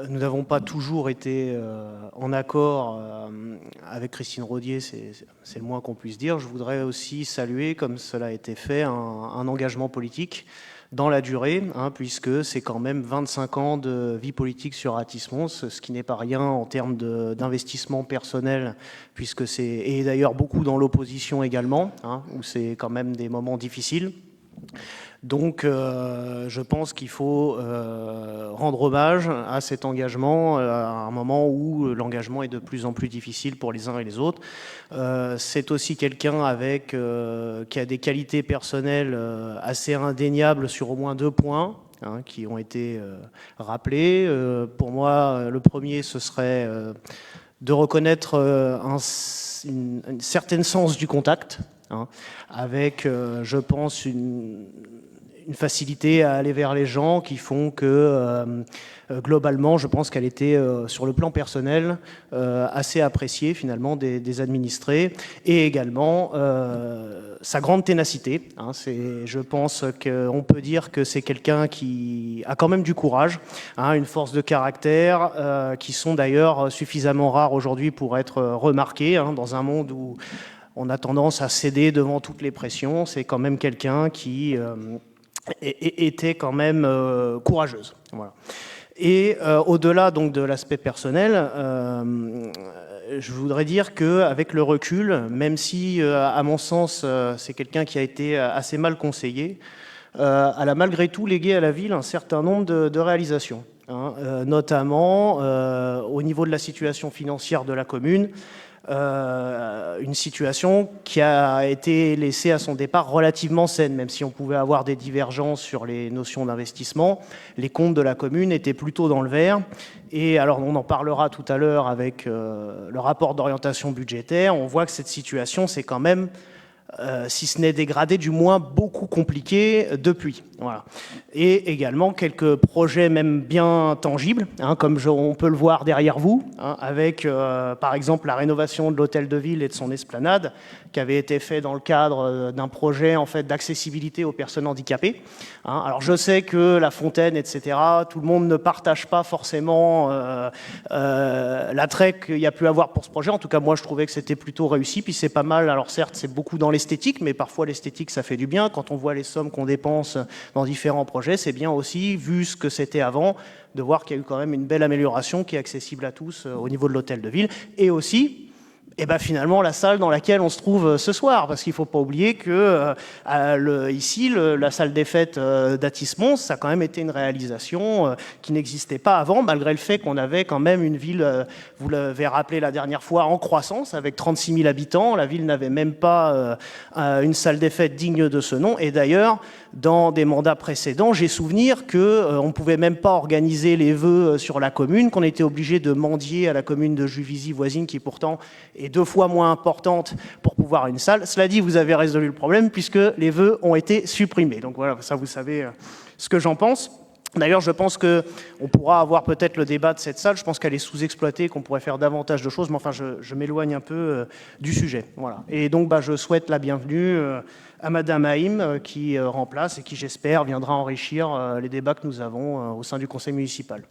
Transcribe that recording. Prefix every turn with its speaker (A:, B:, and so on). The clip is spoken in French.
A: Nous n'avons pas toujours été en accord avec Christine Rodier, c'est le moins qu'on puisse dire. Je voudrais aussi saluer, comme cela a été fait, un engagement politique dans la durée, puisque c'est quand même 25 ans de vie politique sur Athis Mons, ce qui n'est pas rien en termes d'investissement personnel, puisque et d'ailleurs beaucoup dans l'opposition également, où c'est quand même des moments difficiles. Donc je pense qu'il faut rendre hommage à cet engagement à un moment où l'engagement est de plus en plus difficile pour les uns et les autres. C'est aussi quelqu'un qui a des qualités personnelles assez indéniables sur au moins 2 points qui ont été rappelés. Pour moi, le premier, ce serait de reconnaître une certaine sens du contact, avec, je pense, une facilité à aller vers les gens qui font que, globalement, je pense qu'elle était, sur le plan personnel, assez appréciée, finalement, des administrés, et également sa grande ténacité. Je pense qu'on peut dire que c'est quelqu'un qui a quand même du courage, une force de caractère, qui sont d'ailleurs suffisamment rares aujourd'hui pour être remarquées, dans un monde où on a tendance à céder devant toutes les pressions. C'est quand même quelqu'un qui était quand même courageuse. Voilà. Et au-delà donc de l'aspect personnel, je voudrais dire qu'avec le recul, même si à mon sens c'est quelqu'un qui a été assez mal conseillé, elle a malgré tout légué à la ville un certain nombre de réalisations, notamment au niveau de la situation financière de la commune. Une situation qui a été laissée à son départ relativement saine, même si on pouvait avoir des divergences sur les notions d'investissement. Les comptes de la commune étaient plutôt dans le vert. Et alors, on en parlera tout à l'heure avec le rapport d'orientation budgétaire. On voit que cette situation, c'est quand même, si ce n'est dégradé, du moins beaucoup compliqué depuis. Voilà. Et également quelques projets même bien tangibles, comme on peut le voir derrière vous, avec par exemple la rénovation de l'hôtel de ville et de son esplanade, qui avait été fait dans le cadre d'un projet en fait d'accessibilité aux personnes handicapées. Alors je sais que la fontaine, etc., tout le monde ne partage pas forcément l'attrait qu'il y a pu avoir pour ce projet. En tout cas, moi, je trouvais que c'était plutôt réussi. Puis c'est pas mal. Alors certes, c'est beaucoup dans l'esthétique, mais parfois l'esthétique, ça fait du bien. Quand on voit les sommes qu'on dépense dans différents projets, c'est bien aussi, vu ce que c'était avant, de voir qu'il y a eu quand même une belle amélioration qui est accessible à tous au niveau de l'hôtel de ville. Et aussi, finalement, la salle dans laquelle on se trouve ce soir, parce qu'il ne faut pas oublier que ici, la salle des fêtes d'Athis Mons, ça a quand même été une réalisation qui n'existait pas avant, malgré le fait qu'on avait quand même une ville, vous l'avez rappelé la dernière fois, en croissance, avec 36 000 habitants. La ville n'avait même pas une salle des fêtes digne de ce nom. Et d'ailleurs, dans des mandats précédents, j'ai souvenir qu'on ne pouvait même pas organiser les vœux sur la commune, qu'on était obligé de mendier à la commune de Juvisy voisine, qui pourtant est 2 fois moins importante pour pouvoir une salle. Cela dit, vous avez résolu le problème puisque les vœux ont été supprimés. Donc voilà, ça vous savez ce que j'en pense. D'ailleurs, je pense qu'on pourra avoir peut-être le débat de cette salle. Je pense qu'elle est sous-exploitée, qu'on pourrait faire davantage de choses. Mais enfin, je m'éloigne un peu du sujet. Voilà. Et donc, je souhaite la bienvenue à Madame Haïm, qui remplace et qui, j'espère, viendra enrichir les débats que nous avons au sein du conseil municipal.